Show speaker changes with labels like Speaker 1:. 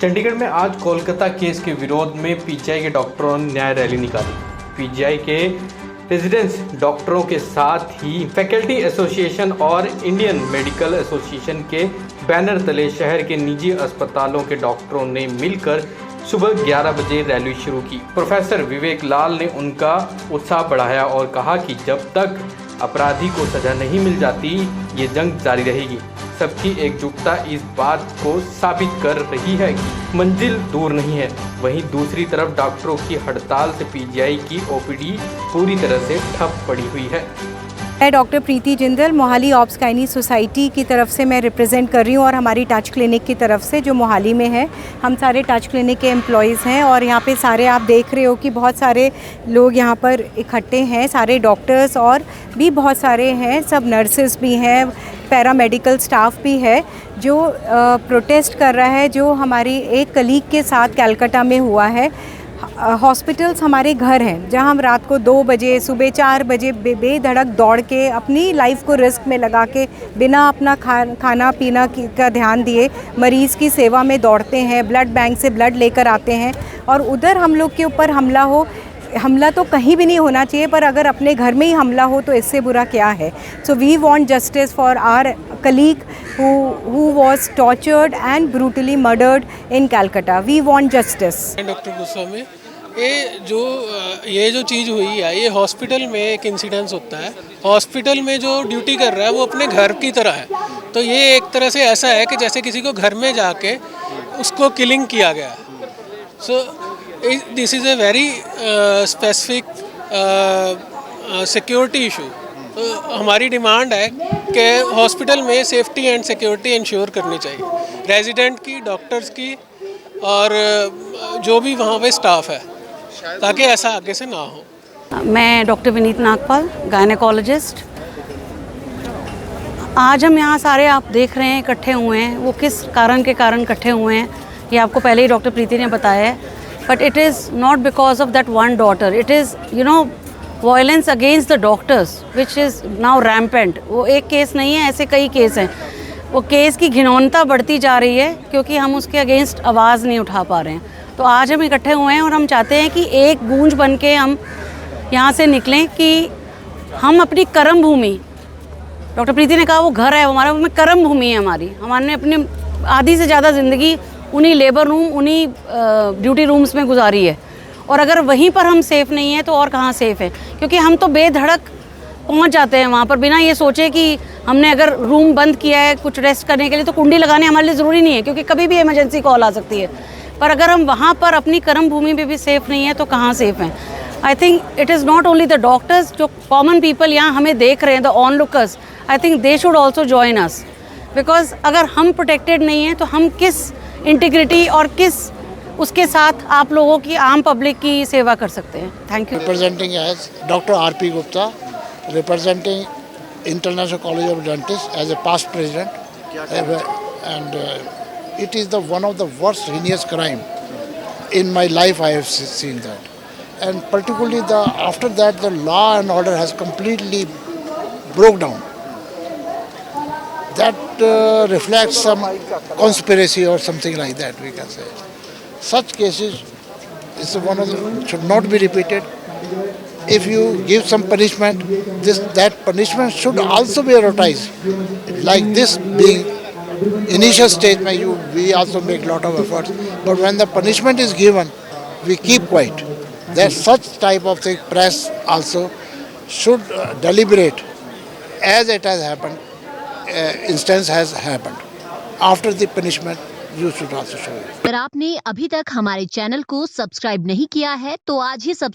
Speaker 1: चंडीगढ़ में आज कोलकाता केस के विरोध में पीजीआई के डॉक्टरों ने न्याय रैली निकाली। पीजीआई के रेजिडेंस डॉक्टरों के साथ ही फैकल्टी एसोसिएशन और इंडियन मेडिकल एसोसिएशन के बैनर तले शहर के निजी अस्पतालों के डॉक्टरों ने मिलकर सुबह 11 बजे रैली शुरू की। प्रोफेसर विवेक लाल ने उनका उत्साह बढ़ाया और कहा कि जब तक अपराधी को सजा नहीं मिल जाती ये जंग जारी रहेगी। सबकी एकजुटता इस बात को साबित कर रही है कि मंजिल दूर नहीं है। वहीं दूसरी तरफ डॉक्टरों की हड़ताल से पीजीआई की ओपीडी पूरी तरह से ठप पड़ी हुई है।
Speaker 2: मैं doctor Preeti Jindal Mohali obs gynae society की तरफ से मैं रिप्रेजेंट कर रही हूँ और हमारी टच क्लिनिक की तरफ से जो मोहाली में है, हम सारे टच क्लिनिक के एम्प्लॉयज़ हैं और यहाँ पे सारे आप देख रहे हो कि बहुत सारे लोग यहाँ पर इकट्ठे हैं, सारे डॉक्टर्स और भी बहुत सारे हैं, सब नर्सेस भी हैं, पैरामेडिकल स्टाफ भी है जो प्रोटेस्ट कर रहा है, जो हमारी एक कलीग के साथ कलकत्ता में हुआ है। हॉस्पिटल्स हमारे घर हैं जहां हम रात को 2 बजे सुबह 4 बजे बेधड़क दौड़ के अपनी लाइफ को रिस्क में लगा के बिना अपना खाना पीना का ध्यान दिए मरीज़ की सेवा में दौड़ते हैं, ब्लड बैंक से ब्लड लेकर आते हैं और उधर हम लोग के ऊपर हमला तो कहीं भी नहीं होना चाहिए, पर अगर अपने घर में ही हमला हो तो इससे बुरा क्या है। So we want justice for our colleague who was tortured and brutally murdered in Calcutta. We want justice.
Speaker 3: Doctor Goswami, ये जो चीज़ हुई है ये हॉस्पिटल में एक इंसिडेंस होता है। हॉस्पिटल में जो ड्यूटी कर रहा है वो अपने घर की तरह है, तो ये एक तरह से ऐसा है कि जैसे किसी को घर में जाके उसको किलिंग किया गया है। So this is a very specific security issue. तो हमारी डिमांड है कि हॉस्पिटल में सेफ्टी एंड सिक्योरिटी इंश्योर करनी चाहिए, रेजिडेंट की, डॉक्टर्स की और जो भी वहाँ पे स्टाफ है, ताकि ऐसा आगे से ना हो।
Speaker 4: मैं डॉक्टर विनीत नागपाल, गायनेकोलॉजिस्ट। आज हम यहाँ सारे आप देख रहे हैं इकट्ठे हुए हैं, वो किस कारण के कारण इकट्ठे हुए हैं ये आपको पहले ही डॉक्टर प्रीति ने बताया है। But it is not because of that one daughter, it is violence against the doctors which is now rampant. वो एक केस नहीं है, ऐसे कई केस हैं। वो केस की घिनौनता बढ़ती जा रही है क्योंकि हम उसके अगेंस्ट आवाज़ नहीं उठा पा रहे हैं। तो आज हम इकट्ठे हुए हैं और हम चाहते हैं कि एक गूंज बन के हम यहाँ से निकलें कि हम अपनी कर्म भूमि, डॉक्टर प्रीति ने कहा वो घर है हमारा, वो कर्म भूमि है हमारी। हमारे अपने आधी से ज़्यादा ज़िंदगी उन्हीं लेबर रूम, उन्हीं ड्यूटी रूम्स में गुजारी है और अगर वहीं पर हम सेफ़ नहीं हैं तो और कहाँ सेफ़ है, क्योंकि हम तो बेधड़क पहुंच जाते हैं वहाँ पर बिना ये सोचे कि हमने अगर रूम बंद किया है कुछ रेस्ट करने के लिए तो कुंडी लगाने हमारे लिए ज़रूरी नहीं है, क्योंकि कभी भी इमरजेंसी कॉल आ सकती है। पर अगर हम वहाँ पर अपनी कर्म भूमि में भी सेफ़ नहीं है तो कहाँ सेफ़ हैं। I think it is not only the doctors, जो कॉमन पीपल यहाँ हमें देख रहे हैं, the on lookers, I think they should also join us, because अगर हम प्रोटेक्टेड नहीं हैं तो हम किस इंटीग्रिटी और किस उसके साथ आप लोगों की आम पब्लिक की सेवा कर सकते हैं। Thank you.
Speaker 5: Representing as doctor R.P. Gupta, representing International College of Dentists as a past president, and it is one of the worst heinous crime in my life. I have seen that, and particularly after that the law and order has completely broke down. That reflects some conspiracy or something like that, we can say. Such cases should not be repeated. If you give some punishment, that punishment should also be advertised. Like this being initial stage, we also make lot of efforts. But when the punishment is given, we keep quiet. That such type of thing, press also should deliberate, as it has happened. Instance has happened. After the punishment, you should also show it.
Speaker 6: अगर आपने अभी तक हमारे channel को subscribe नहीं किया है तो आज ही